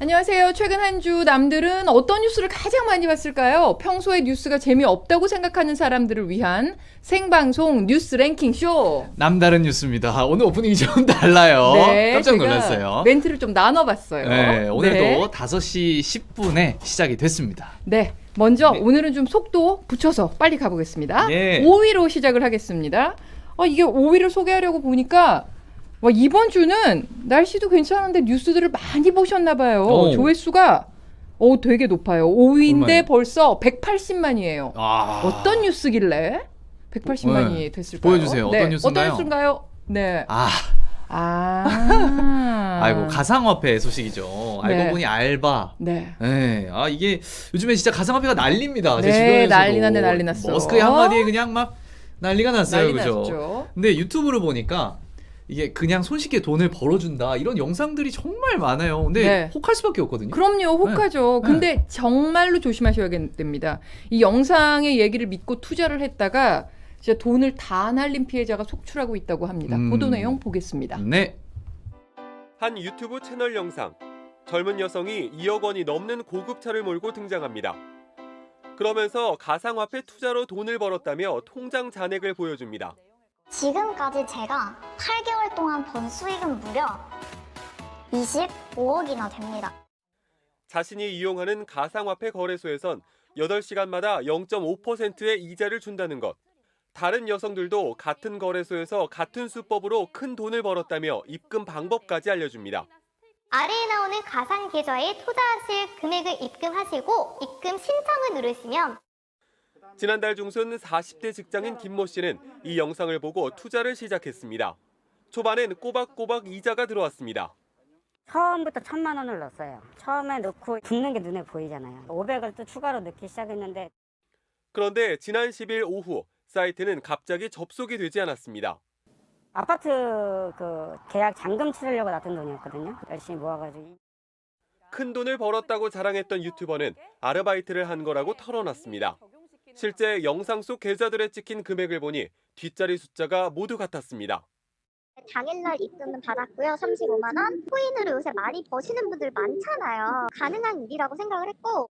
안녕하세요. 최근 한 주 남들은 어떤 뉴스를 가장 많이 봤을까요? 평소에 뉴스가 재미없다고 생각하는 사람들을 위한 생방송 뉴스 랭킹 쇼. 남다른 뉴스입니다. 오늘 오프닝이 좀 달라요. 네, 깜짝 제가 놀랐어요. 멘트를 좀 나눠봤어요. 네, 오늘도 네. 5시 10분에 시작이 됐습니다. 네. 먼저 네. 오늘은 좀 속도 붙여서 빨리 가보겠습니다. 예. 5위로 시작을 하겠습니다. 이게 5위를 소개하려고 보니까 이번 주는 날씨도 괜찮은데 뉴스들을 많이 보셨나 봐요. 오. 조회수가 되게 높아요. 5위인데 얼마예요? 벌써 180만이에요. 아. 어떤 뉴스길래 180만이 네. 됐을까요? 보여주세요. 어떤 뉴스인가요? 어떤 뉴스인가요? 네. 아이고, 가상화폐 소식이죠. 네. 알고 보니 알바. 네. 네. 이게 요즘에 진짜 가상화폐가 난립니다. 제 네, 주변에서도. 난리 났네, 난리 났어. 머스크의 한마디에 그냥 막 난리가 났어요. 난리 그죠? 났죠. 근데 유튜브를 보니까 이게 그냥 손쉽게 돈을 벌어준다 이런 영상들이 정말 많아요. 근데 네. 혹할 수밖에 없거든요. 그럼요, 혹하죠. 네. 근데 정말로 조심하셔야 됩니다. 이 영상의 얘기를 믿고 투자를 했다가 진짜 돈을 다 날린 피해자가 속출하고 있다고 합니다. 보도 내용 보겠습니다. 네. 한 유튜브 채널 영상. 젊은 여성이 2억 원이 넘는 고급차를 몰고 등장합니다. 그러면서 가상화폐 투자로 돈을 벌었다며 통장 잔액을 보여줍니다. 지금까지 제가 8개월 동안 번 수익은 무려 25억이나 됩니다. 자신이 이용하는 가상화폐 거래소에선 8시간마다 0.5%의 이자를 준다는 것. 다른 여성들도 같은 거래소에서 같은 수법으로 큰 돈을 벌었다며 입금 방법까지 알려줍니다. 아래에 나오는 가상 계좌에 투자하실 금액을 입금하시고 입금 신청을 누르시면 지난달 중순 40대 직장인 김모 씨는 이 영상을 보고 투자를 시작했습니다. 초반엔 꼬박꼬박 이자가 들어왔습니다. 처음부터 1,000만 원을 넣었어요. 처음에 넣고 붙는 게 눈에 보이잖아요. 500을 또 추가로 넣기 시작했는데 그런데 지난 10일 오후 사이트는 갑자기 접속이 되지 않았습니다. 아파트 그 계약 잔금 치르려고 놨던 돈이었거든요. 열심히 모아가지고. 큰 돈을 벌었다고 자랑했던 유튜버는 아르바이트를 한 거라고 털어놨습니다. 실제 영상 속 계좌들에 찍힌 금액을 보니 뒷자리 숫자가 모두 같았습니다. 당일날 입금은 받았고요. 35만 원. 코인으로 요새 많이 버시는 분들 많잖아요. 가능한 일이라고 생각을 했고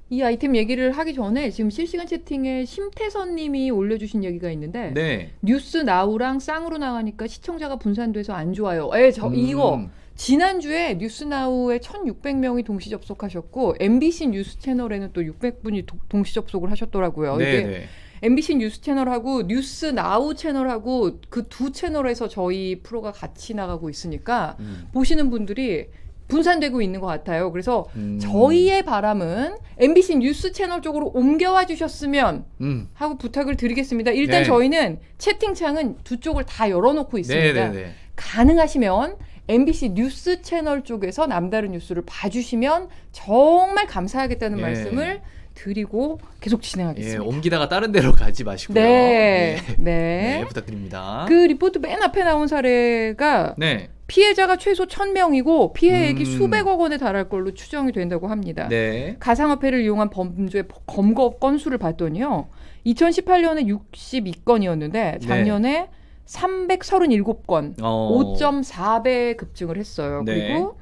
이 아이템 얘기를 하기 전에 지금 실시간 채팅에 심태선 님이 올려주신 얘기가 있는데 네. 뉴스 나우랑 쌍으로 나가니까 시청자가 분산돼서 안 좋아요. 이거 지난주에 뉴스나우에 1,600명이 동시 접속하셨고 MBC 뉴스 채널에는 또 600분이 동시 접속을 하셨더라고요. 네, 이게 네. MBC 뉴스 채널하고 뉴스나우 채널하고 그 두 채널에서 저희 프로가 같이 나가고 있으니까 보시는 분들이 분산되고 있는 것 같아요. 그래서 저희의 바람은 MBC 뉴스 채널 쪽으로 옮겨와 주셨으면 하고 부탁을 드리겠습니다. 일단 네. 저희는 채팅창은 두 쪽을 다 열어놓고 있습니다. 네. 가능하시면 MBC 뉴스 채널 쪽에서 남다른 뉴스를 봐주시면 정말 감사하겠다는 예. 말씀을 드리고 계속 예, 진행하겠습니다. 옮기다가 다른 데로 가지 마시고요. 네. 네. 네. 네, 부탁드립니다. 그 리포트 맨 앞에 나온 사례가 네. 피해자가 최소 1,000명이고 피해액이 수백억 원에 달할 걸로 추정이 된다고 합니다. 네. 가상화폐를 이용한 범죄 검거 건수를 봤더니요. 2018년에 62건이었는데 작년에 337건, 5.4배 급증을 했어요. 네. 그리고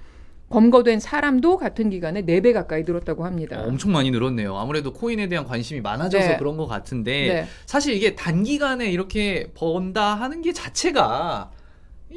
검거된 사람도 같은 기간에 4배 가까이 늘었다고 합니다. 엄청 많이 늘었네요. 아무래도 코인에 대한 관심이 많아져서 네. 그런 것 같은데 네. 사실 이게 단기간에 이렇게 번다 하는 게 자체가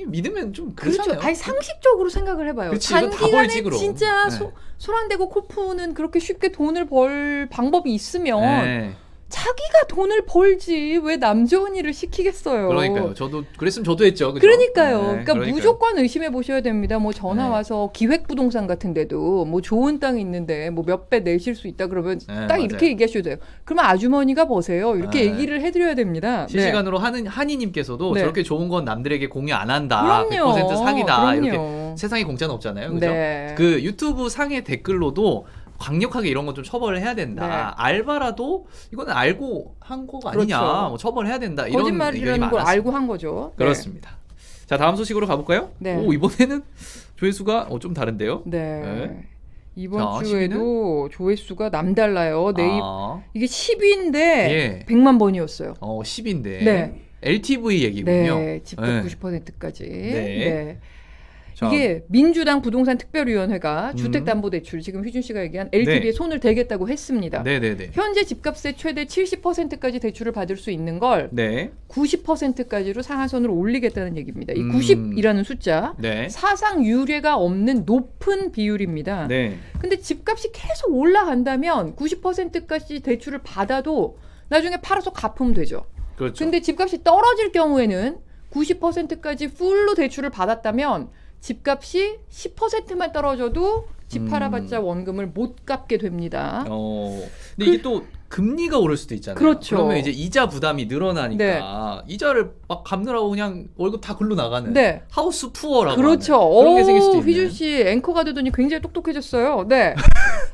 믿으면 좀 그렇잖아요. 그렇죠. 아니 상식적으로 생각을 해봐요. 그치, 이거 다 단기간에 벌지, 그럼. 진짜 네. 손 안 대고 코 푸는 그렇게 쉽게 돈을 벌 방법이 있으면 네. 자기가 돈을 벌지 왜 남 좋은 일을 시키겠어요. 그러니까요. 저도 그랬으면 저도 했죠. 그죠? 그러니까요. 네, 그러니까 그러니까요. 무조건 의심해 보셔야 됩니다. 뭐 전화 네. 와서 기획부동산 같은 데도 뭐 좋은 땅이 있는데 뭐 몇 배 내실 수 있다 그러면 네, 딱 맞아요. 이렇게 얘기하셔도 돼요. 그러면 아주머니가 보세요. 이렇게 네. 얘기를 해드려야 됩니다. 실시간으로 하는 한이님께서도 네. 저렇게 좋은 건 남들에게 공유 안 한다. 그럼요. 100% 사기다. 그럼요. 이렇게 세상에 공짜는 없잖아요. 그죠? 네. 그 유튜브 상의 댓글로도 강력하게 이런 거 좀 처벌을 해야 된다. 네. 알바라도 이거는 알고 한 거가 아니냐. 그렇죠. 뭐 처벌해야 된다. 이런 의견이 거짓말이라는 걸 많았습니다. 알고 한 거죠. 네. 그렇습니다. 자, 다음 소식으로 가볼까요? 네. 오, 이번에는 조회수가 좀 다른데요? 네. 네. 이번 자, 주에도 조회수가 남달라요. 네이버 아, 이게 10위인데 예. 100만 번이었어요. 10인데 네. LTV 얘기군요. 네, 집값 네. 90%까지. 네. 자, 이게 민주당 부동산 특별위원회가 음. 주택담보대출 지금 휘준 씨가 얘기한 LTV에 네. 손을 대겠다고 했습니다. 네네네. 현재 집값의 최대 70%까지 대출을 받을 수 있는 걸 네. 90%까지로 상한선으로 올리겠다는 얘기입니다. 이 음. 90이라는 숫자 네. 사상 유례가 없는 높은 비율입니다. 네. 근데 집값이 계속 올라간다면 90%까지 대출을 받아도 나중에 팔아서 갚으면 되죠. 그렇죠. 근데 집값이 떨어질 경우에는 90%까지 풀로 대출을 받았다면 집값이 10%만 떨어져도 집 팔아봤자 원금을 못 갚게 됩니다. 근데 이게 또 금리가 오를 수도 있잖아요. 그렇죠. 그러면 이제 이자 부담이 늘어나니까 이자를 막 갚느라고 그냥 월급 다 글로 나가는 네. 하우스 푸어라고 그렇죠. 하는 그런 게 생길 수도 있는. 휘준 씨 앵커가 되더니 굉장히 똑똑해졌어요. 네.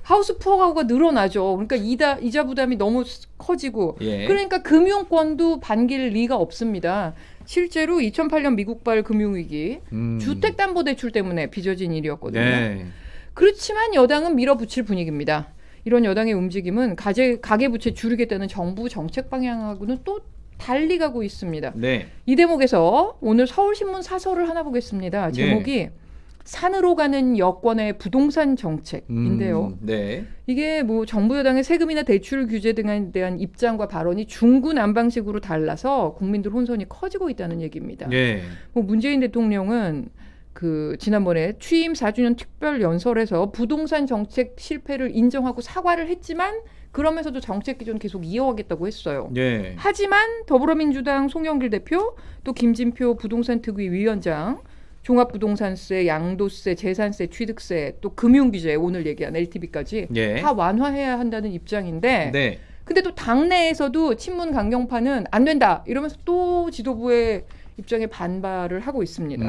하우스 푸어가 늘어나죠. 그러니까 이자 부담이 너무 커지고 예. 그러니까 금융권도 반길 리가 없습니다. 실제로 2008년 미국발 금융위기 주택담보대출 때문에 빚어진 일이었거든요. 네. 그렇지만 여당은 밀어붙일 분위기입니다. 이런 여당의 움직임은 가계부채 줄이겠다는 정부 정책 방향하고는 또 달리 가고 있습니다. 네. 이 대목에서 오늘 서울신문 사설을 하나 보겠습니다. 제목이 산으로 가는 여권의 부동산 정책인데요. 네. 이게 뭐 정부 여당의 세금이나 대출 규제 등에 대한 입장과 발언이 중구난방식으로 달라서 국민들 혼선이 커지고 있다는 얘기입니다. 네. 뭐 문재인 대통령은 그 지난번에 취임 4주년 특별 연설에서 부동산 정책 실패를 인정하고 사과를 했지만 그러면서도 정책 기조는 계속 이어가겠다고 했어요. 네. 하지만 더불어민주당 송영길 대표 또 김진표 부동산 특위 위원장 종합부동산세, 양도세, 재산세, 취득세, 또 금융규제 오늘 얘기한 LTV까지 예. 다 완화해야 한다는 입장인데 네. 근데 또 당내에서도 친문 강경파는 안 된다 이러면서 또 지도부의 입장에 반발을 하고 있습니다.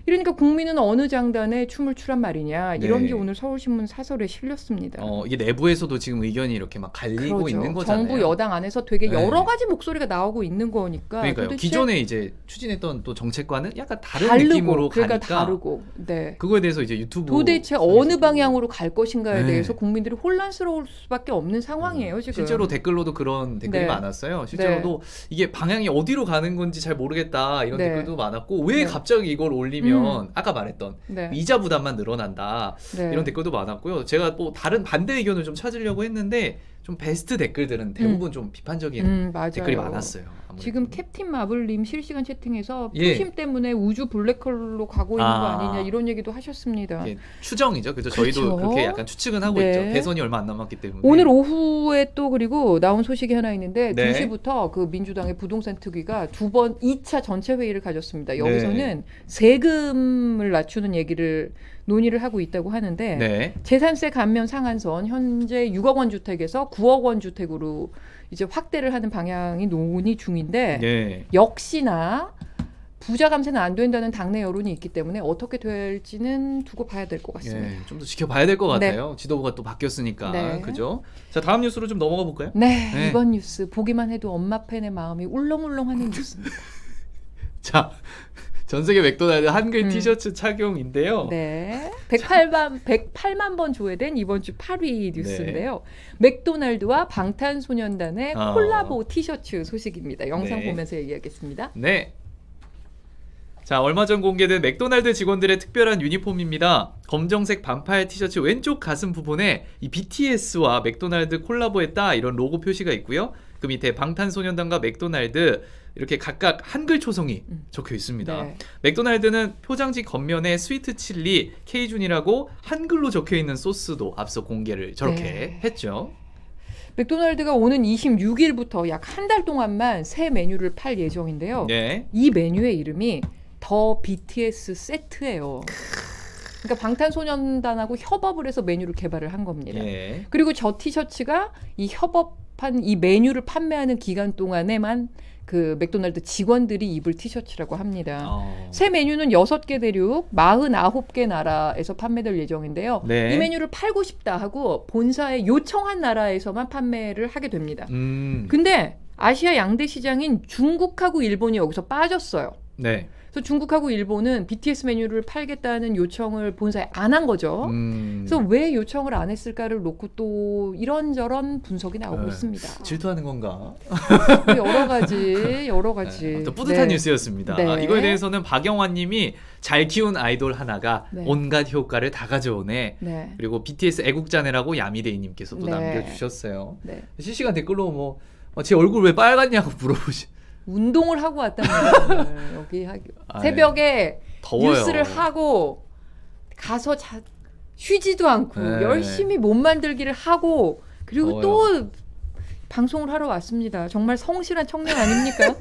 이러니까 국민은 어느 장단에 춤을 추란 말이냐 이런 네. 게 오늘 서울신문 사설에 실렸습니다. 이게 내부에서도 지금 의견이 이렇게 막 갈리고 그렇죠. 있는 거잖아요. 정부 여당 안에서 되게 네. 여러 가지 목소리가 나오고 있는 거니까 그러니까요. 도대체 기존에 이제 추진했던 또 정책과는 약간 다른 다르고, 느낌으로 그러니까 가니까 다르고 네. 그거에 대해서 이제 유튜브 도대체 어느 방향으로 갈 것인가에 네. 대해서 국민들이 혼란스러울 수밖에 없는 상황이에요 지금. 실제로 댓글로도 그런 댓글이 네. 많았어요. 실제로도 이게 방향이 어디로 가는 건지 잘 모르겠다 이런 네. 댓글도 많았고 왜 네. 갑자기 이걸 올리면 아까 말했던 네. 이자 부담만 늘어난다 네. 이런 댓글도 많았고요. 제가 또 다른 반대 의견을 좀 찾으려고 했는데 좀 베스트 댓글들은 대부분 좀 비판적인 맞아요. 댓글이 많았어요. 아무래도. 지금 캡틴 마블님 실시간 채팅에서 예. 표심 때문에 우주 블랙홀로 가고 있는 거 아. 아니냐 이런 얘기도 하셨습니다. 이게 추정이죠. 그래서 저희도 그렇죠. 그렇게 약간 추측은 하고 네. 있죠. 대선이 얼마 안 남았기 때문에. 오늘 오후에 또 그리고 나온 소식이 하나 있는데 네. 2시부터 그 민주당의 부동산 특위가 2차 전체 회의를 가졌습니다. 여기서는 네. 세금을 낮추는 얘기를 논의를 하고 있다고 하는데 네. 재산세 감면 상한선 현재 6억 원 주택에서 9억 원 주택으로 이제 확대를 하는 방향이 논의 중인데 네. 역시나 부자 감세는 안 된다는 당내 여론이 있기 때문에 어떻게 될지는 두고 봐야 될 것 같습니다. 예, 좀 더 지켜봐야 될 것 같아요. 지도부가 또 바뀌었으니까. 네. 그죠? 자, 다음 뉴스로 좀 넘어가 볼까요? 네, 네. 이번 뉴스 보기만 해도 엄마 팬의 마음이 울렁울렁하는 뉴스입니다. 자, 전 세계 맥도날드 한글 티셔츠 착용인데요. 네, 108만 번 조회된 이번 주 8위 뉴스인데요. 맥도날드와 방탄소년단의 콜라보 티셔츠 소식입니다. 영상 네. 보면서 얘기하겠습니다. 네. 자, 얼마 전 공개된 맥도날드 직원들의 특별한 유니폼입니다. 검정색 반팔 티셔츠 왼쪽 가슴 부분에 이 BTS와 맥도날드 콜라보했다 이런 로고 표시가 있고요. 그 밑에 방탄소년단과 맥도날드 이렇게 각각 한글 초성이 적혀 있습니다. 네. 맥도날드는 표장지 겉면에 스위트 칠리 케이준이라고 한글로 적혀 있는 소스도 앞서 공개를 저렇게 네. 했죠. 맥도날드가 오는 26일부터 약 한 달 동안만 새 메뉴를 팔 예정인데요. 네. 이 메뉴의 이름이 더 BTS 세트예요. 그러니까 방탄소년단하고 협업을 해서 메뉴를 개발을 한 겁니다. 예. 그리고 저 티셔츠가 이 협업한 이 메뉴를 판매하는 기간 동안에만 그 맥도날드 직원들이 입을 티셔츠라고 합니다. 새 메뉴는 6개 대륙 49개 나라에서 판매될 예정인데요. 네. 이 메뉴를 팔고 싶다 하고 본사에 요청한 나라에서만 판매를 하게 됩니다. 근데 아시아 양대 시장인 중국하고 일본이 여기서 빠졌어요. 네. 그래서 중국하고 일본은 BTS 메뉴를 팔겠다는 요청을 본사에 안 한 거죠. 그래서 왜 요청을 안 했을까를 놓고 또 이런저런 분석이 나오고 있습니다. 질투하는 건가? 여러 가지. 또 뿌듯한 네. 뉴스였습니다. 네. 이거에 대해서는 박영환님이 잘 키운 아이돌 하나가 네. 온갖 효과를 다 가져오네. 네. 그리고 BTS 애국자네라고 야미데이님께서도 네. 남겨주셨어요. 네. 실시간 댓글로 뭐 제 얼굴 왜 빨갛냐고 물어보시. 운동을 하고 왔답니다. 여기 새벽에 더워요. 뉴스를 하고 가서 쉬지도 않고 네. 열심히 몸 만들기를 하고 그리고 더워요. 또 방송을 하러 왔습니다. 정말 성실한 청년 아닙니까?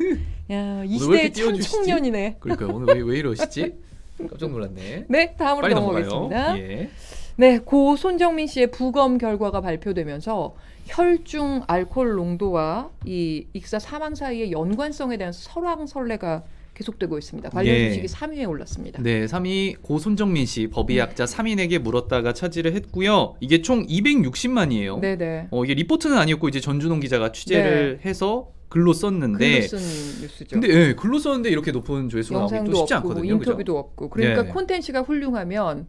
야, 이 오늘 왜 시대의 이렇게 참 띄워주시지? 청년이네. 그러니까요. 오늘 왜 이러시지? 깜짝 놀랐네. 네, 다음으로 빨리 넘어가겠습니다. 넘어가요. 예. 네, 고 손정민 씨의 부검 결과가 발표되면서 혈중 알코올 농도와 이 익사 사망 사이의 연관성에 대한 설왕설래가 계속되고 있습니다. 관련 예. 주식이 3위에 올랐습니다. 네, 3위 고 손정민 씨 법의학자 3인에게 물었다가 차지를 했고요. 이게 총 260만이에요. 네네. 이게 리포트는 아니었고 이제 전준홍 기자가 취재를 해서 글로 썼는데. 글로 쓴 뉴스죠. 근데 예, 글로 썼는데 이렇게 높은 조회수가 나오기 또 영상도 쉽지 없고 않거든요. 인터뷰도 그죠? 없고 그러니까 네. 콘텐츠가 훌륭하면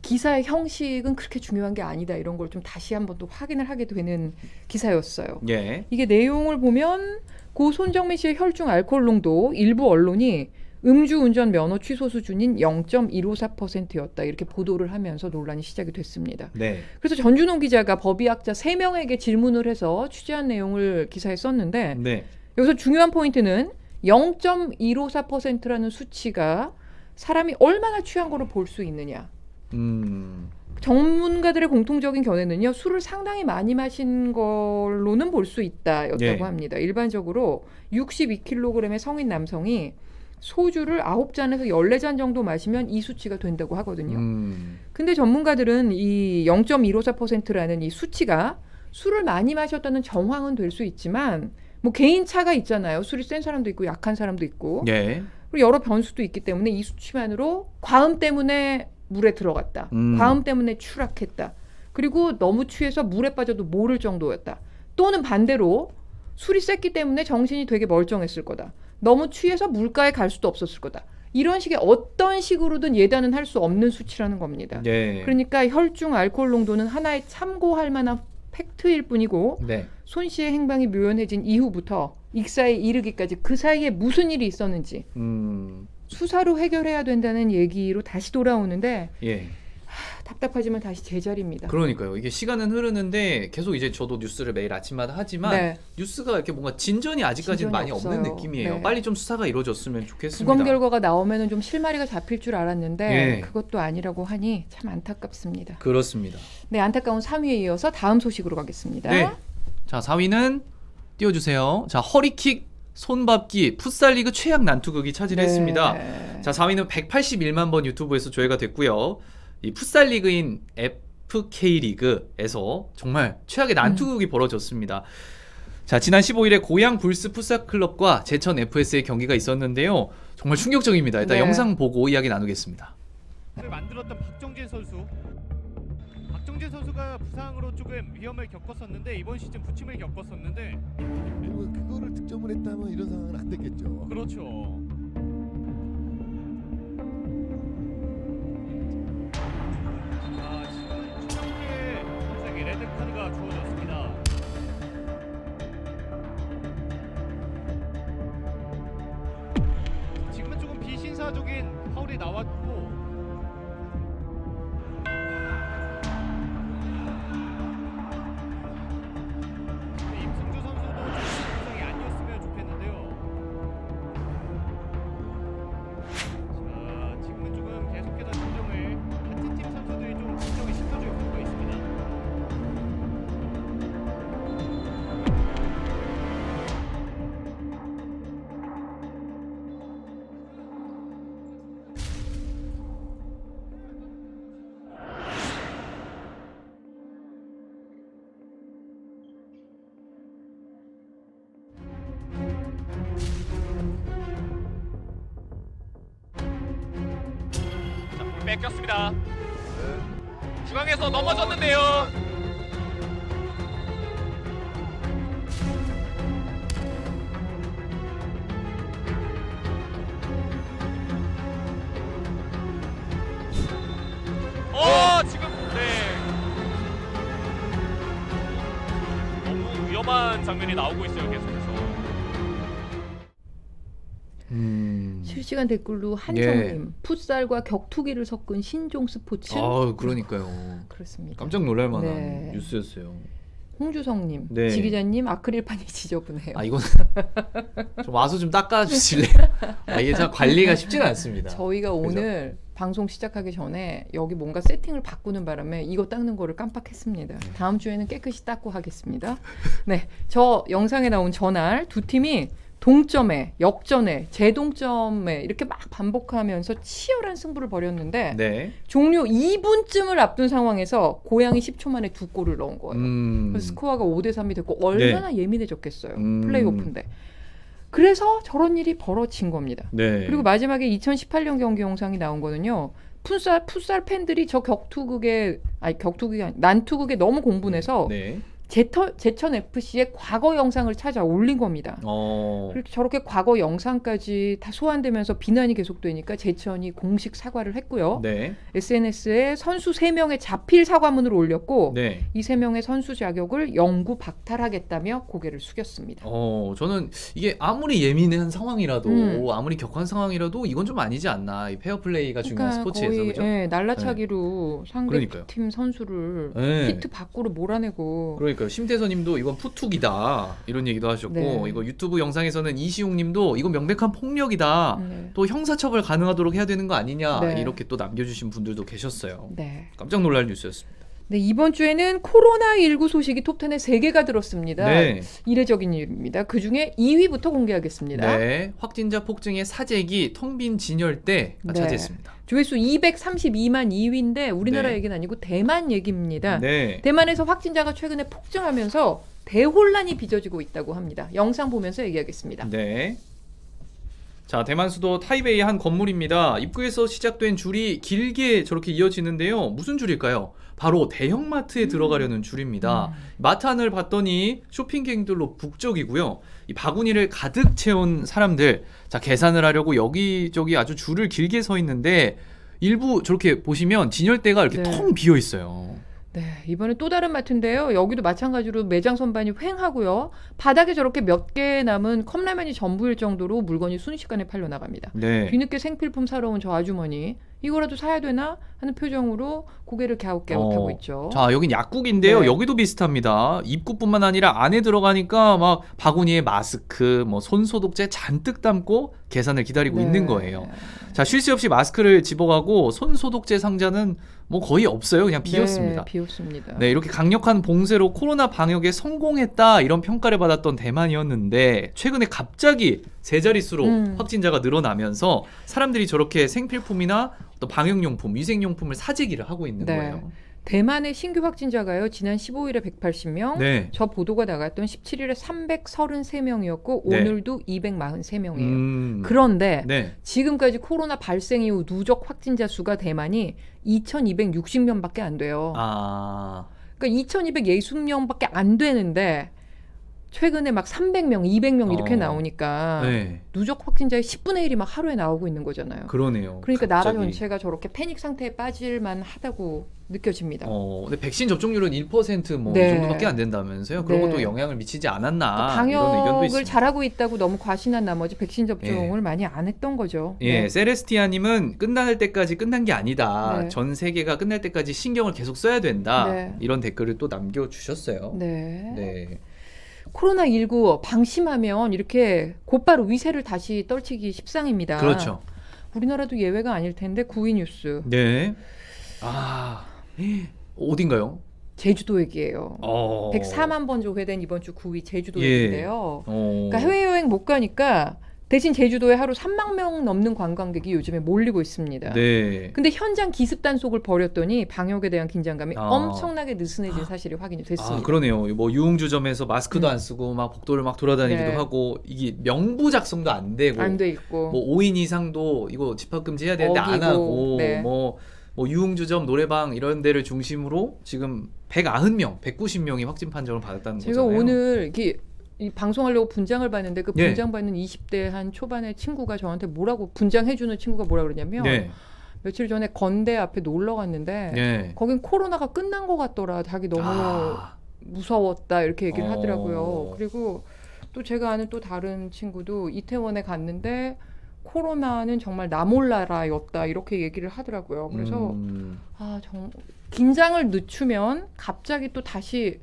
기사의 형식은 그렇게 중요한 게 아니다 이런 걸 좀 다시 한번 또 확인을 하게 되는 기사였어요. 예. 이게 내용을 보면 고 손정민 씨의 혈중 알코올 농도 일부 언론이 음주운전 면허 취소 수준인 0.154%였다 이렇게 보도를 하면서 논란이 시작이 됐습니다. 네. 그래서 전준홍 기자가 법의학자 3명에게 질문을 해서 취재한 내용을 기사에 썼는데 네. 여기서 중요한 포인트는 0.154%라는 수치가 사람이 얼마나 취한 거로 볼 수 있느냐. 전문가들의 공통적인 견해는요. 술을 상당히 많이 마신 걸로는 볼 수 있다였다고 네. 합니다. 일반적으로 62kg의 성인 남성이 소주를 9잔에서 14잔 정도 마시면 이 수치가 된다고 하거든요. 근데 전문가들은 이 0.154%라는 이 수치가 술을 많이 마셨다는 정황은 될 수 있지만 뭐 개인 차가 있잖아요. 술이 센 사람도 있고 약한 사람도 있고 예. 그리고 여러 변수도 있기 때문에 이 수치만으로 과음 때문에 물에 들어갔다. 과음 때문에 추락했다. 그리고 너무 취해서 물에 빠져도 모를 정도였다. 또는 반대로 술이 셌기 때문에 정신이 되게 멀쩡했을 거다. 너무 취해서 물가에 갈 수도 없었을 거다. 이런 식의 어떤 식으로든 예단은 할 수 없는 수치라는 겁니다. 예. 그러니까 혈중 알코올 농도는 하나의 참고할 만한 팩트일 뿐이고 네. 손 씨의 행방이 묘연해진 이후부터 익사에 이르기까지 그 사이에 무슨 일이 있었는지 수사로 해결해야 된다는 얘기로 다시 돌아오는데 예. 답답하지만 다시 제자리입니다. 그러니까요. 이게 시간은 흐르는데 계속 이제 저도 뉴스를 매일 아침마다 하지만 네. 뉴스가 이렇게 뭔가 진전이 아직까지는 진전이 많이 없는 없어요. 느낌이에요. 네. 빨리 좀 수사가 이루어졌으면 좋겠습니다. 부검 결과가 나오면은 좀 실마리가 잡힐 줄 알았는데 예. 그것도 아니라고 하니 참 안타깝습니다. 그렇습니다. 네, 안타까운 3위에 이어서 다음 소식으로 가겠습니다. 네. 자, 4위는 띄워주세요. 자, 허리킥, 손밟기, 풋살리그 최악 난투극이 차지를 했습니다. 자, 4위는 181만 번 유튜브에서 조회가 됐고요. 이 풋살리그인 FK리그에서 정말 최악의 난투극이 벌어졌습니다. 자, 지난 15일에 고양 불스 풋살클럽과 제천 FS의 경기가 있었는데요. 정말 충격적입니다. 일단 네. 영상 보고 이야기 나누겠습니다. 만들었던 박정진 선수. 박정진 선수가 부상으로 조금 위험을 겪었었는데 이번 시즌 부침을 겪었었는데 그리고 그거를 득점을 했다면 이런 상황은 안 됐겠죠. 그렇죠. 아, 지금 최영태 선수에게 레드 카드가 주어졌습니다. 지금은 조금 비신사적인 파울이 나왔고 임승주 선수도 부상이 아니었으면 좋겠는데요. 자, 지금은 조금 계속해서 진정을 같은 팀 선수들이 좀 진정을 시켜줄 필요가 있습니다. 자, 공 뺏겼습니다. 중앙에서 넘어졌는데요. 위험한 장면이 나오고 있어요, 계속해서. 실시간 댓글로 한정님 풋살과 격투기를 섞은 신종 스포츠. 그러니까요. 그렇습니다. 깜짝 놀랄 만한 네. 뉴스였어요. 홍주성님, 네. 지 기자님 아크릴판이 지저분해요. 이건 좀 와서 좀 닦아주실래요? 이게 참 관리가 쉽지는 않습니다. 저희가 오늘 방송 시작하기 전에 여기 뭔가 세팅을 바꾸는 바람에 이거 닦는 거를 깜빡했습니다. 다음 주에는 깨끗이 닦고 하겠습니다. 네, 저 영상에 나온 전날 두 팀이 동점에, 역전에, 재동점에 이렇게 막 반복하면서 치열한 승부를 벌였는데 네. 종료 2분쯤을 앞둔 상황에서 고양이 10초 만에 두 골을 넣은 거예요. 그래서 스코어가 5대3이 됐고 얼마나 예민해졌겠어요. 플레이오프인데. 그래서 저런 일이 벌어진 겁니다. 네. 그리고 마지막에 2018년 경기 영상이 나온 거는요. 풋살 팬들이 저 난투극에 너무 공분해서 네. 제천 FC의 과거 영상을 찾아 올린 겁니다. 그렇게 저렇게 과거 영상까지 다 소환되면서 비난이 계속되니까 제천이 공식 사과를 했고요. 네. SNS에 선수 3명의 자필 사과문을 올렸고 네. 이 3명의 선수 자격을 영구 박탈하겠다며 고개를 숙였습니다. 저는 이게 아무리 예민한 상황이라도 아무리 격한 상황이라도 이건 좀 아니지 않나. 이 페어플레이가 중요한 스포츠에서 거의, 그죠? 날라차기로 그러니까요. 상대팀 선수를 네. 피트 밖으로 몰아내고 그러니까요. 심태서님도 이건 푸툭이다 이런 얘기도 하셨고 네. 이거 유튜브 영상에서는 이시용님도 이건 명백한 폭력이다. 네. 또 형사처벌 가능하도록 해야 되는 거 아니냐 네. 이렇게 또 남겨주신 분들도 계셨어요. 네. 깜짝 놀랄 뉴스였습니다. 네, 이번 주에는 코로나19 소식이 톱10에 3개가 들었습니다. 네. 이례적인 일입니다. 그중에 2위부터 공개하겠습니다. 네, 확진자 폭증의 사재기 텅 빈 진열대가 네. 차지했습니다. 조회수 232만 2위인데 우리나라 네. 얘기는 아니고 대만 얘기입니다. 네. 대만에서 확진자가 최근에 폭증하면서 대혼란이 빚어지고 있다고 합니다. 영상 보면서 얘기하겠습니다. 네. 자, 대만 수도 타이베이의 한 건물입니다. 입구에서 시작된 줄이 길게 저렇게 이어지는데요. 무슨 줄일까요? 바로 대형마트에 들어가려는 줄입니다. 마트 안을 봤더니 쇼핑객들로 북적이고요. 이 바구니를 가득 채운 사람들, 자, 계산을 하려고 여기저기 아주 줄을 길게 서 있는데 일부 저렇게 보시면 진열대가 이렇게 네. 텅 비어 있어요. 네, 이번에 또 다른 마트인데요. 여기도 마찬가지로 매장 선반이 횡하고요. 바닥에 저렇게 몇 개 남은 컵라면이 전부일 정도로 물건이 순식간에 팔려 나갑니다. 네. 뒤늦게 생필품 사러 온 저 아주머니 이거라도 사야 되나 하는 표정으로 고개를 갸웃갸웃하고 있죠. 자, 여긴 약국인데요. 네. 여기도 비슷합니다. 입구뿐만 아니라 안에 들어가니까 막 바구니에 마스크, 뭐 손소독제 잔뜩 담고 계산을 기다리고 네. 있는 거예요. 자, 쉴 새 없이 마스크를 집어가고 손소독제 상자는 뭐 거의 없어요. 그냥 비었습니다. 네, 비었습니다. 네, 이렇게 강력한 봉쇄로 코로나 방역에 성공했다 이런 평가를 받았던 대만이었는데 최근에 갑자기 세 자릿수로 확진자가 늘어나면서 사람들이 저렇게 생필품이나 또 방역용품, 위생용품을 사재기를 하고 있는 네. 거예요. 대만의 신규 확진자가요. 지난 15일에 180명, 네. 저 보도가 나갔던 17일에 333명이었고 네. 오늘도 243명이에요. 그런데 그런데 네. 지금까지 코로나 발생 이후 누적 확진자 수가 대만이 2,260명밖에 안 돼요. 그러니까 2,260명밖에 안 되는데 최근에 막 300명, 200명 이렇게 나오니까 네. 누적 확진자의 10분의 1이 막 하루에 나오고 있는 거잖아요. 그러네요. 그러니까 나라 갑자기. 전체가 저렇게 패닉 상태에 빠질만 하다고 느껴집니다. 근데 백신 접종률은 1% 뭐 네. 이 정도밖에 안 된다면서요. 그런 네. 것도 영향을 미치지 않았나 이런 의견도 방역을 있습니다. 잘하고 있다고 너무 과신한 나머지 백신 접종을 많이 안 했던 거죠. 예, 네. 세레스티아님은 끝날 때까지 끝난 게 아니다. 네. 전 세계가 끝날 때까지 신경을 계속 써야 된다. 네. 이런 댓글을 또 남겨주셨어요. 네. 네. 코로나19 방심하면 이렇게 곧바로 위세를 다시 떨치기 십상입니다. 그렇죠. 우리나라도 예외가 아닐 텐데 9위 뉴스. 네. 어딘가요? 제주도 얘기예요. 104만 번 조회된 이번 주 9위 제주도 예. 얘기인데요. 그러니까 해외여행 못 가니까 대신 제주도에 하루 3만 명 넘는 관광객이 요즘에 몰리고 있습니다. 네. 근데 현장 기습 단속을 벌였더니 방역에 대한 긴장감이 엄청나게 느슨해진 사실이 확인이 됐습니다. 그러네요. 뭐 유흥주점에서 마스크도 안 쓰고 막 복도를 막 돌아다니기도 네. 하고 이게 명부 작성도 안 되고 안 돼 있고 뭐 5인 이상도 이거 집합금지 해야 되는데 안 어기고, 하고 네. 뭐 유흥주점, 노래방 이런 데를 중심으로 지금 190명, 190명이 확진 판정을 받았다는 제가 거잖아요. 오늘 이렇게 이 방송하려고 분장을 봤는데 그 예. 분장 받는 20대 한 초반의 친구가 저한테 뭐라고 분장해주는 친구가 뭐라 그러냐면 네. 며칠 전에 건대 앞에 놀러 갔는데 네. 거긴 코로나가 끝난 것 같더라. 자기 너무 무서웠다 이렇게 얘기를 어. 하더라고요. 그리고 또 제가 아는 또 다른 친구도 이태원에 갔는데 코로나는 정말 나 몰라라였다 이렇게 얘기를 하더라고요. 그래서 긴장을 늦추면 갑자기 또 다시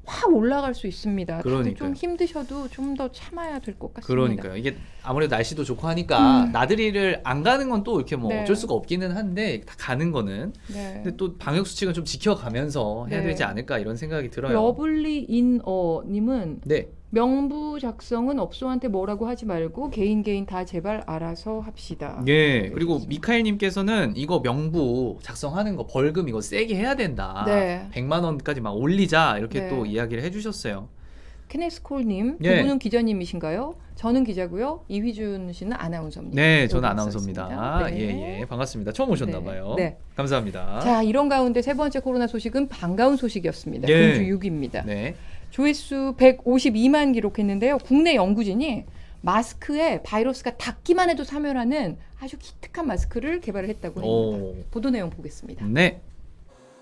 확 올라갈 수 있습니다. 그러니까요. 좀 힘드셔도 좀 더 참아야 될 것 같습니다. 그러니까요. 이게 아무래도 날씨도 좋고 하니까 나들이를 안 가는 건 또 이렇게 뭐 네. 어쩔 수가 없기는 한데 다 가는 거는 네. 근데 또 방역 수칙은 좀 지켜가면서 해야 네. 되지 않을까 이런 생각이 들어요. 러블리 인어님은 네. 명부 작성은 업소한테 뭐라고 하지 말고 개인 다 제발 알아서 합시다. 예. 그리고 미카엘님께서는 이거 명부 작성하는 거 벌금 이거 세게 해야 된다. 네. 100만 원까지 막 올리자 이렇게 네. 또 이야기를 해주셨어요. 케네스콜님, 두 예. 분은 기자님이신가요? 저는 기자고요. 이휘준 씨는 아나운서입니다. 네, 저는 여기 아나운서입니다. 있었습니다. 네. 예, 반갑습니다. 처음 오셨나봐요. 네. 감사합니다. 자, 이런 가운데 세 번째 코로나 소식은 반가운 소식이었습니다. 예. 금주 6위입니다. 네. 조회수 152만 기록했는데요. 국내 연구진이 마스크에 바이러스가 닿기만 해도 사멸하는 아주 기특한 마스크를 개발을 했다고 합니다. 오. 보도 내용 보겠습니다. 네.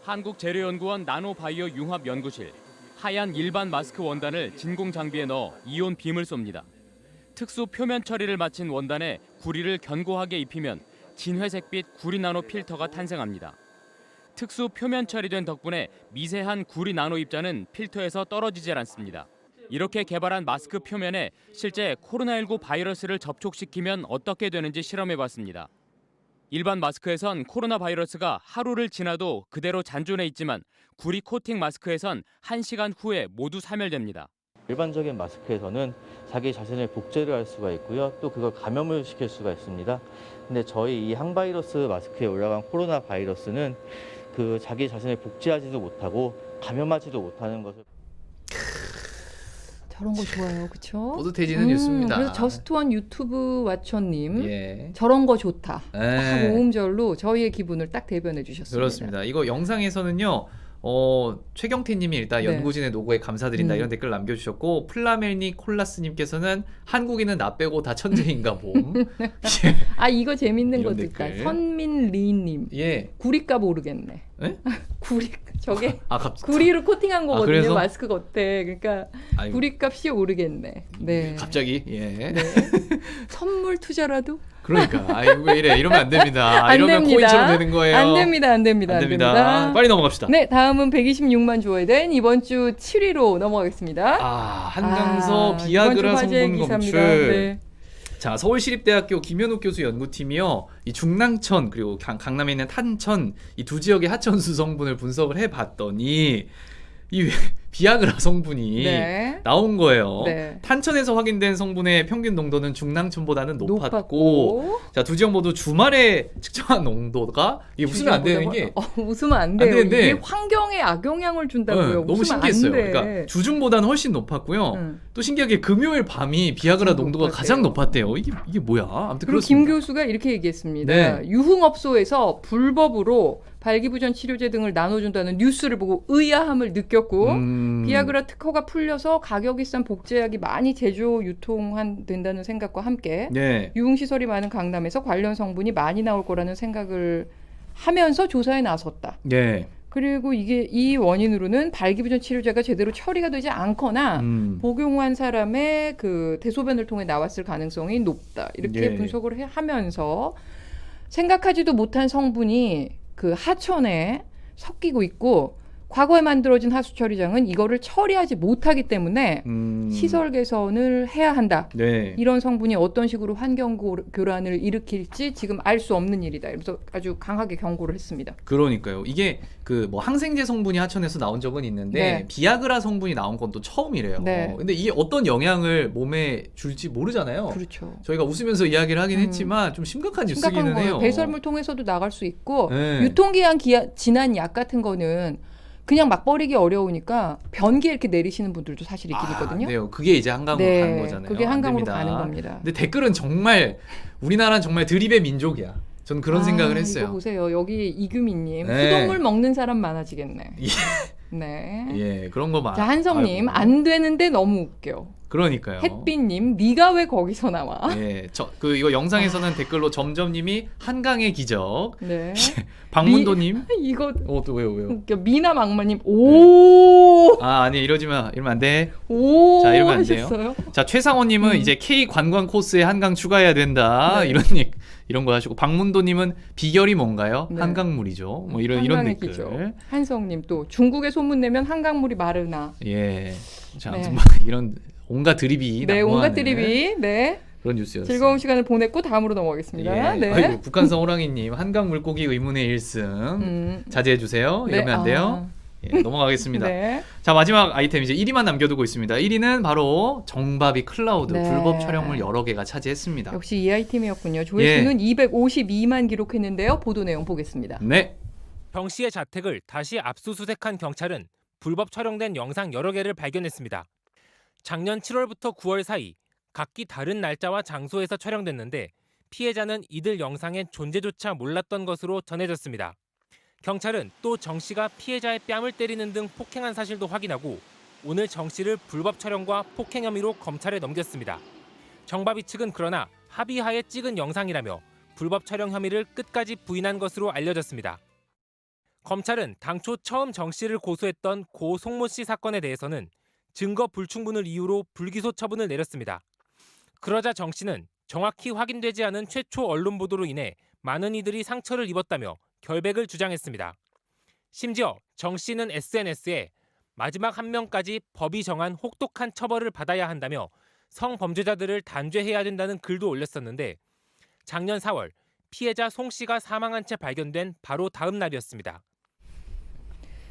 한국재료연구원 나노바이오 융합연구실 하얀 일반 마스크 원단을 진공 장비에 넣어 이온 빔을 쏩니다. 특수 표면 처리를 마친 원단에 구리를 견고하게 입히면 진회색빛 구리 나노 필터가 탄생합니다. 특수 표면 처리된 덕분에 미세한 구리 나노 입자는 필터에서 떨어지질 않습니다. 이렇게 개발한 마스크 표면에 실제 코로나19 바이러스를 접촉시키면 어떻게 되는지 실험해봤습니다. 일반 마스크에선 코로나 바이러스가 하루를 지나도 그대로 잔존해 있지만 구리 코팅 마스크에선 1시간 후에 모두 사멸됩니다. 일반적인 마스크에서는 자기 자신을 복제를 할 수가 있고요. 또 그걸 감염을 시킬 수가 있습니다. 근데 저희 이 항바이러스 마스크에 올라간 코로나 바이러스는 그 자기 자신을 복제하지도 못하고 감염하지도 못하는 것을 저런 거 좋아요. 그렇죠? 뿌듯해지는 뉴스입니다. 그래서 저스트원 유튜브 와처님 예. 저런 거 좋다. 딱 예. 모음절로 저희의 기분을 딱 대변해 주셨습니다. 그렇습니다. 이거 영상에서는요. 최경태님이 일단 네. 연구진의 노고에 감사드린다 이런 댓글 남겨주셨고 플라멜니 콜라스님께서는 한국인은 나 빼고 다 천재인가 봄. 아 이거 재밌는 이런 거 있다. 댓글. 선민리님 예. 구리값 오르겠네. 예? 구리 저게 갑자기 구리로 코팅한 거거든요. 그래서? 마스크가 어때? 그러니까 아이고, 구리값이 오르겠네. 네. 갑자기 예. 네. 선물 투자라도 그러니까 왜 이래 이러면 안 됩니다. 안 이러면 됩니다. 코인처럼 되는 거예요. 안 됩니다. 안 됩니다. 빨리 넘어갑시다. 네, 다음은 126만 조회된 이번 주 7위로 넘어가겠습니다. 한강서 비아그라 이번 주 화제의 성분 기사입니다. 검출. 네. 자, 서울시립대학교 김현욱 교수 연구팀이요. 이 중랑천 그리고 강남에 있는 탄천 이 두 지역의 하천수 성분을 분석을 해봤더니 이 비아그라 성분이 네. 나온 거예요. 네. 탄천에서 확인된 성분의 평균 농도는 중랑천보다는 높았고, 자, 두 지역 모두 주말에 측정한 농도가 이게 웃으면 안 되는 게 웃으면 안 돼요. 되는데 이게 환경에 악영향을 준다고요. 네, 너무 웃으면 신기했어요. 안 돼. 그러니까 주중보다는 훨씬 높았고요. 또 신기하게 금요일 밤이 비아그라 농도가 가장 높았대요. 이게 뭐야? 아무튼 그리고 그렇습니다. 김 교수가 이렇게 얘기했습니다. 네. 유흥업소에서 불법으로 발기부전 치료제 등을 나눠준다는 뉴스를 보고 의아함을 느꼈고 비아그라 특허가 풀려서 가격이 싼 복제약이 많이 제조 유통된다는 생각과 함께 네. 유흥시설이 많은 강남에서 관련 성분이 많이 나올 거라는 생각을 하면서 조사에 나섰다. 네. 그리고 이 원인으로는 발기부전 치료제가 제대로 처리가 되지 않거나 복용한 사람의 그 대소변을 통해 나왔을 가능성이 높다. 이렇게 예. 분석을 하면서 생각하지도 못한 성분이 그 하천에 섞이고 있고 과거에 만들어진 하수처리장은 이거를 처리하지 못하기 때문에 시설 개선을 해야 한다. 네. 이런 성분이 어떤 식으로 환경 교란을 일으킬지 지금 알 수 없는 일이다. 그래서 아주 강하게 경고를 했습니다. 그러니까요. 이게 그 뭐 항생제 성분이 하천에서 나온 적은 있는데 네. 비아그라 성분이 나온 건 또 처음이래요. 네. 근데 이게 어떤 영향을 몸에 줄지 모르잖아요. 그렇죠. 저희가 웃으면서 이야기를 하긴 했지만 좀 심각한 뉴스기는 거예요. 해요. 배설물 통해서도 나갈 수 있고 네. 유통기한 지난 약 같은 거는 그냥 막 버리기 어려우니까 변기에 이렇게 내리시는 분들도 사실 있긴 있거든요. 네, 그게 이제 한강으로 네, 가는 거잖아요. 그게 안 한강으로 됩니다. 가는 겁니다. 근데 댓글은 정말 우리나라는 정말 드립의 민족이야. 저는 그런 생각을 했어요. 이거 보세요. 여기 이규민님 네. 수돗물 먹는 사람 많아지겠네. 네. 예, 그런 거 자 한성님 아이고. 안 되는데 너무 웃겨. 그러니까요. 햇빛님, 네가 왜 거기서 나와? 예, 이거 영상에서는 댓글로 점점님이 한강의 기적, 네. 박문도님, 이거 또 왜요? 웃겨. 미남 악마님, 오, 아니 이러면 안 돼. 오, 자, 이러면 안 돼요. 하셨어요? 자, 최상원님은 이제 K 관광 코스에 한강 추가해야 된다. 네. 이런 거 하시고, 박문도님은 비결이 뭔가요? 네. 한강물이죠. 뭐 이런 한강의 댓글. 기적. 한성님 또 중국에 소문 내면 한강물이 마르나. 예, 자, 네. 뭐 이런 온갖 드립이 네, 온갖 난무하는 드립이. 네. 그런 뉴스였어요. 즐거운 시간을 보냈고 다음으로 넘어가겠습니다. 예. 네. 아이고, 북한성 호랑이님 한강 물고기 의문의 1승 자제해 주세요. 네, 이러면 안 돼요. 예, 넘어가겠습니다. 네. 자, 마지막 아이템 이제 1위만 남겨두고 있습니다. 1위는 바로 정바비 클라우드 네. 불법 촬영물 여러 개가 차지했습니다. 역시 이 아이템이었군요. 조회수는 예. 252만 기록했는데요. 보도 내용 보겠습니다. 네. 정 씨의 자택을 다시 압수수색한 경찰은 불법 촬영된 영상 여러 개를 발견했습니다. 작년 7월부터 9월 사이 각기 다른 날짜와 장소에서 촬영됐는데 피해자는 이들 영상의 존재조차 몰랐던 것으로 전해졌습니다. 경찰은 또 정 씨가 피해자의 뺨을 때리는 등 폭행한 사실도 확인하고 오늘 정 씨를 불법 촬영과 폭행 혐의로 검찰에 넘겼습니다. 정바비 측은 그러나 합의하에 찍은 영상이라며 불법 촬영 혐의를 끝까지 부인한 것으로 알려졌습니다. 검찰은 당초 처음 정 씨를 고소했던 고 송모 씨 사건에 대해서는 증거 불충분을 이유로 불기소 처분을 내렸습니다. 그러자 정 씨는 정확히 확인되지 않은 최초 언론 보도로 인해 많은 이들이 상처를 입었다며 결백을 주장했습니다. 심지어 정 씨는 SNS에 마지막 한 명까지 법이 정한 혹독한 처벌을 받아야 한다며 성범죄자들을 단죄해야 된다는 글도 올렸었는데 작년 4월 피해자 송 씨가 사망한 채 발견된 바로 다음 날이었습니다.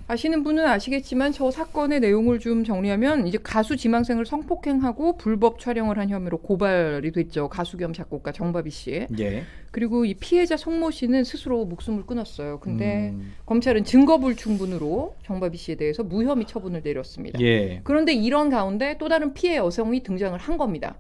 아시는 분은 아시겠지만 저 사건의 내용을 좀 정리하면 이제 가수 지망생을 성폭행하고 불법 촬영을 한 혐의로 고발이 됐죠. 가수 겸 작곡가 정바비 씨. 예. 그리고 이 피해자 송모 씨는 스스로 목숨을 끊었어요. 근데 검찰은 증거 불충분으로 정바비 씨에 대해서 무혐의 처분을 내렸습니다. 예. 그런데 이런 가운데 또 다른 피해 여성이 등장을 한 겁니다.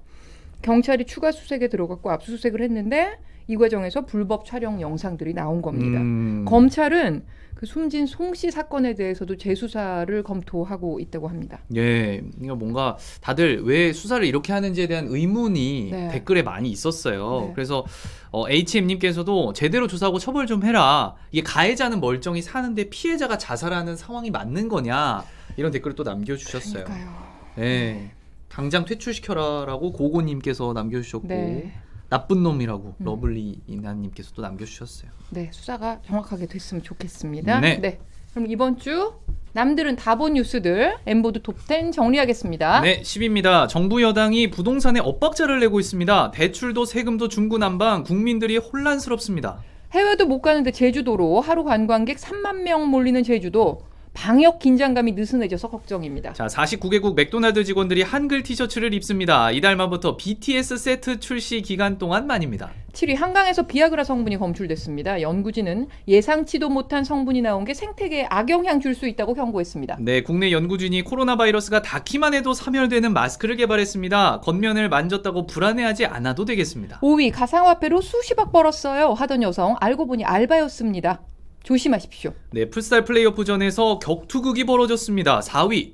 경찰이 추가 수색에 들어갔고 압수수색을 했는데 이 과정에서 불법 촬영 영상들이 나온 겁니다. 검찰은 그 숨진 송 씨 사건에 대해서도 재수사를 검토하고 있다고 합니다. 예, 그러니까 뭔가 다들 왜 수사를 이렇게 하는지에 대한 의문이 네. 댓글에 많이 있었어요. 네. 그래서 HM님께서도 제대로 조사하고 처벌 좀 해라. 이게 가해자는 멀쩡히 사는데 피해자가 자살하는 상황이 맞는 거냐 이런 댓글을 또 남겨주셨어요. 그러니까요. 예, 당장 퇴출시켜라라고 고고님께서 남겨주셨고 네. 나쁜 놈이라고 러블리 이나님께서 또 남겨주셨어요. 네, 수사가 정확하게 됐으면 좋겠습니다. 네. 그럼 이번 주 남들은 다 본 뉴스들 M보드 톱10 정리하겠습니다. 네, 10입니다. 정부 여당이 부동산에 엇박자를 내고 있습니다. 대출도 세금도 중구난방, 국민들이 혼란스럽습니다. 해외도 못 가는데 제주도로 하루 관광객 3만 명 몰리는 제주도. 방역 긴장감이 느슨해져서 걱정입니다. 자, 49개국 맥도날드 직원들이 한글 티셔츠를 입습니다. 이달 말부터 BTS 세트 출시 기간 동안만입니다. 7위 한강에서 비아그라 성분이 검출됐습니다. 연구진은 예상치도 못한 성분이 나온 게 생태계에 악영향 줄 수 있다고 경고했습니다. 네, 국내 연구진이 코로나 바이러스가 닿기만 해도 사멸되는 마스크를 개발했습니다. 겉면을 만졌다고 불안해하지 않아도 되겠습니다. 5위 가상화폐로 수십억 벌었어요 하던 여성 알고 보니 알바였습니다. 조심하십시오. 네, 풋살 플레이오프전에서 격투극이 벌어졌습니다. 4위.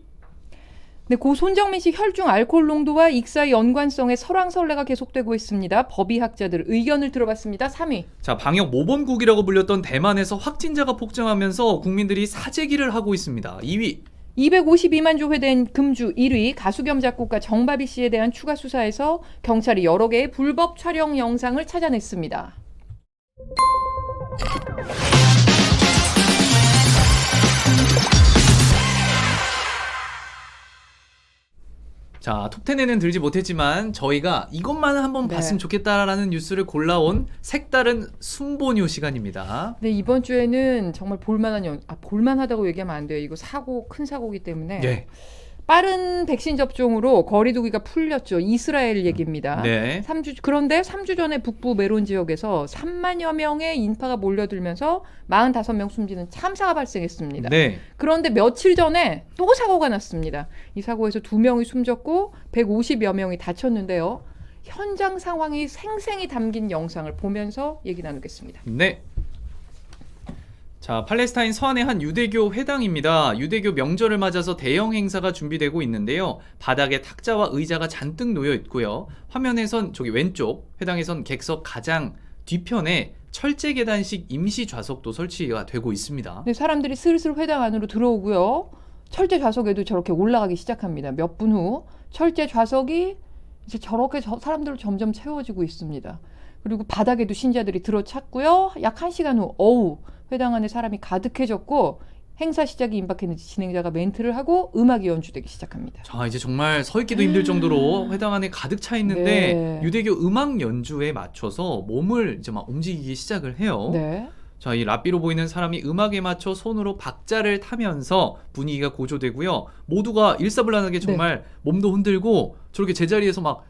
네, 고 손정민 씨 혈중 알코올 농도와 익사의 연관성에 설왕설래가 계속되고 있습니다. 법의학자들 의견을 들어봤습니다. 3위. 자, 방역 모범국이라고 불렸던 대만에서 확진자가 폭증하면서 국민들이 사재기를 하고 있습니다. 2위. 252만 조 회된 금주 1위 가수 겸 작곡가 정바비 씨에 대한 추가 수사에서 경찰이 여러 개의 불법 촬영 영상을 찾아냈습니다. 자, 톱10에는 들지 못했지만 저희가 이것만 한번 네. 봤으면 좋겠다라는 뉴스를 골라온 색다른 순보뉴 시간입니다. 네, 이번 주에는 정말 볼만하다고 얘기하면 안 돼요. 이거 큰 사고이기 때문에. 네. 빠른 백신 접종으로 거리두기가 풀렸죠. 이스라엘 얘기입니다. 네. 그런데 3주 전에 북부 메론 지역에서 3만여 명의 인파가 몰려들면서 45명 숨지는 참사가 발생했습니다. 네. 그런데 며칠 전에 또 사고가 났습니다. 이 사고에서 2명이 숨졌고 150여 명이 다쳤는데요. 현장 상황이 생생히 담긴 영상을 보면서 얘기 나누겠습니다. 네. 자, 팔레스타인 서안의 한 유대교 회당입니다. 유대교 명절을 맞아서 대형 행사가 준비되고 있는데요. 바닥에 탁자와 의자가 잔뜩 놓여 있고요. 화면에선 저기 왼쪽, 회당에선 객석 가장 뒤편에 철제 계단식 임시 좌석도 설치가 되고 있습니다. 네, 사람들이 슬슬 회당 안으로 들어오고요. 철제 좌석에도 저렇게 올라가기 시작합니다. 몇 분 후 철제 좌석이 이제 저렇게 사람들로 점점 채워지고 있습니다. 그리고 바닥에도 신자들이 들어찼고요. 약 1시간 후 어우 회당 안에 사람이 가득해졌고 행사 시작이 임박했는지 진행자가 멘트를 하고 음악이 연주되기 시작합니다. 자, 이제 정말 서 있기도 힘들 정도로 회당 안에 가득 차 있는데 네. 유대교 음악 연주에 맞춰서 몸을 이제 막 움직이기 시작을 해요. 네. 자, 이 랍비로 보이는 사람이 음악에 맞춰 손으로 박자를 타면서 분위기가 고조되고요. 모두가 일사불란하게 정말 몸도 흔들고 저렇게 제자리에서 막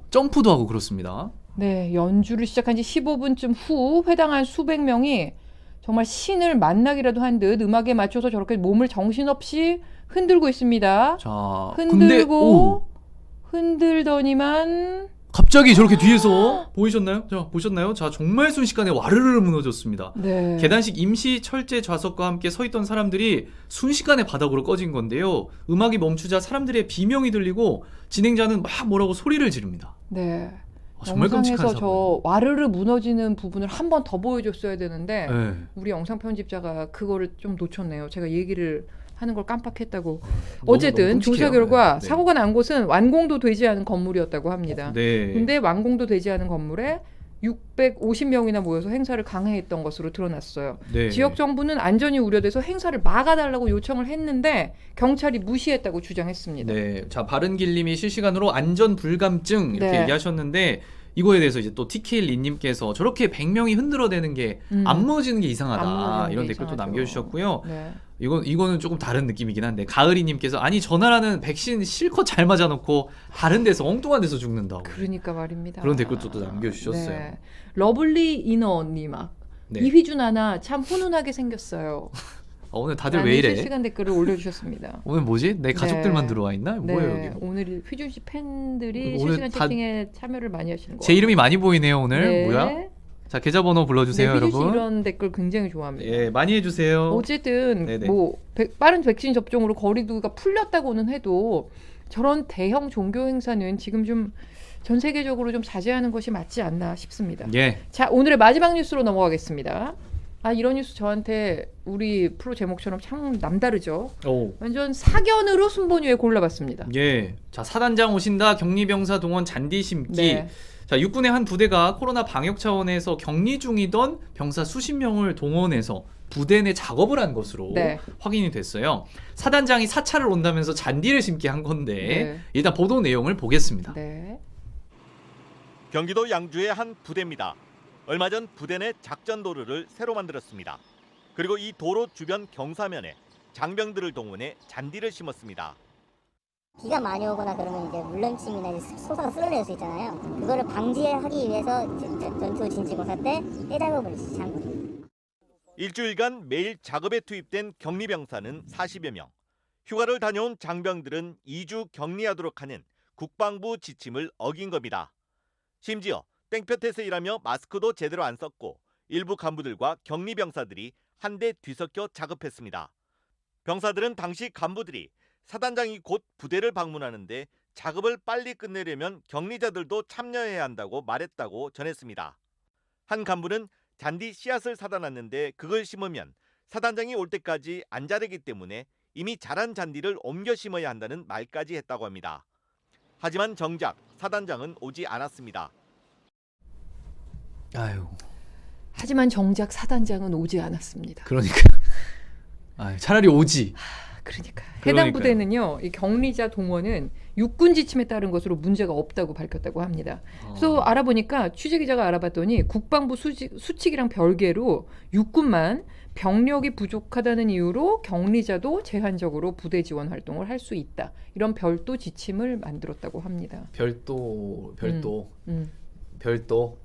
점프도 하고 그렇습니다. 네, 연주를 시작한 지 15분쯤 후 회당 안 수백 명이 정말 신을 만나기라도 한 듯 음악에 맞춰서 저렇게 몸을 정신없이 흔들고 있습니다. 자, 흔들고 흔들더니만 갑자기 저렇게 뒤에서 보이셨나요? 자, 보셨나요? 자, 정말 순식간에 와르르 무너졌습니다. 네. 계단식 임시 철제 좌석과 함께 서 있던 사람들이 순식간에 바닥으로 꺼진 건데요. 음악이 멈추자 사람들의 비명이 들리고 진행자는 막 뭐라고 소리를 지릅니다. 네. 정말 끔찍한 영상에서 사고. 저 와르르 무너지는 부분을 한 번 더 보여줬어야 되는데 네. 우리 영상 편집자가 그거를 좀 놓쳤네요. 제가 얘기를 하는 걸 깜빡했다고. 너무 어쨌든 끔찍해요. 조사 결과 네. 사고가 난 곳은 완공도 되지 않은 건물이었다고 합니다. 네. 근데 완공도 되지 않은 건물에 650명이나 모여서 행사를 강행했던 것으로 드러났어요. 네. 지역 정부는 안전이 우려돼서 행사를 막아달라고 요청을 했는데 경찰이 무시했다고 주장했습니다. 네. 자, 바른길님이 실시간으로 안전 불감증 이렇게 네. 얘기하셨는데 이거에 대해서 이제 또 TK리님께서 저렇게 100명이 흔들어대는 게 안 무너지는 게 안 이상하다 무너지는 이런 게 댓글도 이상하죠. 남겨주셨고요. 네. 이거는 조금 다른 느낌이긴 한데 가을이님께서 아니 저 나라는 백신 실컷 잘 맞아놓고 다른 데서 엉뚱한 데서 죽는다고. 그러니까 말입니다. 그런 댓글도 또 남겨주셨어요. 네. 러블리 이너님 네. 이휘준 아나 참 훈훈하게 생겼어요. 오늘 다들 라는 왜 이래? 실시간 댓글을 올려주셨습니다. 오늘 뭐지? 내 가족들만 네. 들어와 있나? 뭐예요 네, 여기? 오늘 휘준 씨 팬들이 오늘 실시간 다- 채팅에 참여를 많이 하시는 거 제 이름이 많이 보이네요 오늘. 네. 뭐야? 자, 계좌번호 불러주세요 휘준 씨 여러분. 이런 댓글 굉장히 좋아합니다. 예, 많이 해주세요. 어쨌든 네네. 뭐 빠른 백신 접종으로 거리두기가 풀렸다고는 해도 저런 대형 종교 행사는 지금 좀 전 세계적으로 좀 자제하는 것이 맞지 않나 싶습니다. 예. 자, 오늘의 마지막 뉴스로 넘어가겠습니다. 아, 이런 뉴스 저한테 우리 프로 제목처럼 참 남다르죠. 오. 완전 사견으로 순번위에 골라봤습니다. 예. 자, 사단장 오신다. 격리병사 동원 잔디 심기. 네. 자, 육군의 한 부대가 코로나 방역 차원에서 격리 중이던 병사 수십 명을 동원해서 부대 내 작업을 한 것으로 네. 확인이 됐어요. 사단장이 사찰을 온다면서 잔디를 심게 한 건데 네. 일단 보도 내용을 보겠습니다. 네. 경기도 양주의 한 부대입니다. 얼마 전 부대 내 작전 도로를 새로 만들었습니다. 그리고 이 도로 주변 경사면에 장병들을 동원해 잔디를 심었습니다. 비가 많이 오거나 그러면 이제 물렁침이나 이제 소사가 쓸어낼 수 있잖아요. 그거를 방지하기 위해서 전투 진지공사 때 떼작업을 한 거예요. 일주일간 매일 작업에 투입된 격리병사는 40여 명. 휴가를 다녀온 장병들은 2주 격리하도록 하는 국방부 지침을 어긴 겁니다. 심지어 땡볕에서 일하며 마스크도 제대로 안 썼고 일부 간부들과 격리병사들이 한데 뒤섞여 작업했습니다. 병사들은 당시 간부들이 사단장이 곧 부대를 방문하는데 작업을 빨리 끝내려면 격리자들도 참여해야 한다고 말했다고 전했습니다. 한 간부는 잔디 씨앗을 사다 놨는데 그걸 심으면 사단장이 올 때까지 안 자라기 때문에 이미 자란 잔디를 옮겨 심어야 한다는 말까지 했다고 합니다. 하지만 정작 사단장은 오지 않았습니다. 아유. 하지만 정작 사단장은 오지 않았습니다. 그러니까. 차라리 오지. 그러니까 해당 그러니까요. 부대는요, 이 격리자 동원은 육군 지침에 따른 것으로 문제가 없다고 밝혔다고 합니다. 그래서 알아보니까 취재 기자가 알아봤더니 국방부 수칙이랑 별개로 육군만 병력이 부족하다는 이유로 격리자도 제한적으로 부대 지원 활동을 할 수 있다. 이런 별도 지침을 만들었다고 합니다. 별도.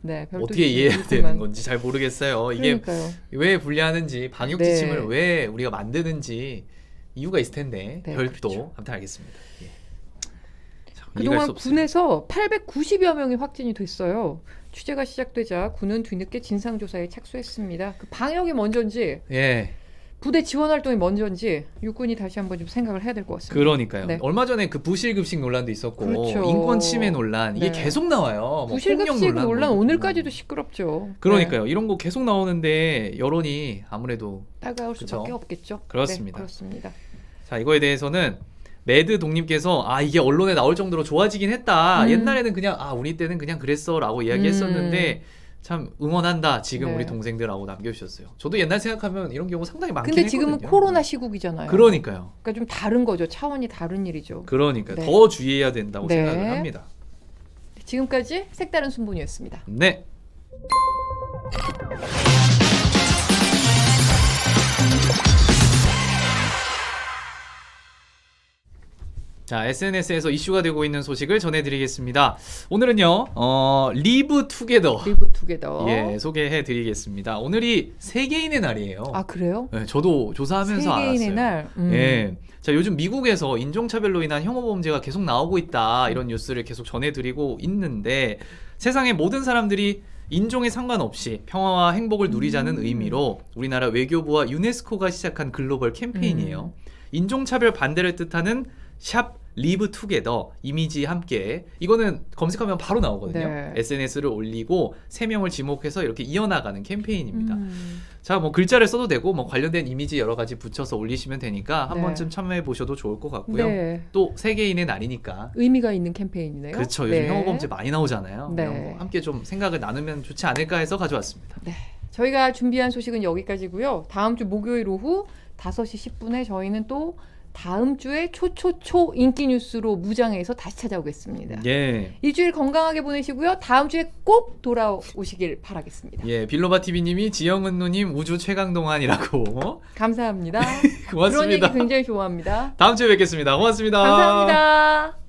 네, 별도 어떻게 지침, 이해해야 육군만. 되는 건지 잘 모르겠어요. 이게 그러니까요. 왜 분리하는지 방역 네. 지침을 왜 우리가 만드는지 이유가 있을 텐데 네, 별도 그렇죠. 아무튼 알겠습니다. 예. 자, 그동안 없어요. 군에서 890여 명이 확진이 됐어요. 취재가 시작되자 군은 뒤늦게 진상조사에 착수했습니다. 그 방역이 먼저인지 예. 부대 지원 활동이 먼저인지 육군이 다시 한번 좀 생각을 해야 될 것 같습니다. 그러니까요. 네. 얼마 전에 그 부실급식 논란도 있었고 그렇죠. 인권 침해 논란 이게 네. 계속 나와요. 뭐 부실급식 폭력 논란 뭐 오늘까지도 시끄럽죠. 그러니까요. 이런 거 계속 나오는데 여론이 아무래도 따가울 그쵸? 수밖에 없겠죠. 그렇습니다. 네, 그렇습니다. 자 이거에 대해서는 매드 독님께서 이게 언론에 나올 정도로 좋아지긴 했다. 옛날에는 그냥 우리 때는 그냥 그랬어라고 이야기했었는데 참 응원한다 지금 네. 우리 동생들하고 남겨주셨어요. 저도 옛날 생각하면 이런 경우 상당히 많긴 근데 지금은 했거든요. 코로나 시국이잖아요. 그러니까요. 그러니까 좀 다른 거죠. 차원이 다른 일이죠. 그러니까 네. 더 주의해야 된다고 네. 생각을 합니다. 지금까지 색다른 순분이었습니다. 네. 자, SNS에서 이슈가 되고 있는 소식을 전해드리겠습니다. 오늘은요, 리브 투게더. 리브 투게더. 예, 소개해드리겠습니다. 오늘이 세계인의 날이에요. 아 그래요? 네, 저도 조사하면서 세계인의 알았어요. 날. 예. 자, 요즘 미국에서 인종차별로 인한 혐오범죄가 계속 나오고 있다. 이런 뉴스를 계속 전해드리고 있는데 세상의 모든 사람들이 인종에 상관없이 평화와 행복을 누리자는 의미로 우리나라 외교부와 유네스코가 시작한 글로벌 캠페인이에요. 인종차별 반대를 뜻하는 샵 리브 투게더 이미지 함께 이거는 검색하면 바로 나오거든요. 네. SNS를 올리고 3명을 지목해서 이렇게 이어나가는 캠페인입니다. 자, 뭐 글자를 써도 되고 뭐 관련된 이미지 여러 가지 붙여서 올리시면 되니까 한 네. 번쯤 참여해 보셔도 좋을 것 같고요. 네. 또 세계인의 날이니까 의미가 있는 캠페인이네요. 그렇죠. 네. 요즘 혐오범죄 많이 나오잖아요. 네. 이런 거 함께 좀 생각을 나누면 좋지 않을까 해서 가져왔습니다. 네. 저희가 준비한 소식은 여기까지고요. 다음 주 목요일 오후 5시 10분에 저희는 또 다음 주에 초초초 인기 뉴스로 무장해서 다시 찾아오겠습니다. 예. 일주일 건강하게 보내시고요. 다음 주에 꼭 돌아오시길 바라겠습니다. 예, 빌로바 TV님이 지영은 누님 우주 최강동안이라고 감사합니다. 고맙습니다. 그런 얘기 굉장히 좋아합니다. 다음 주에 뵙겠습니다. 고맙습니다. 감사합니다.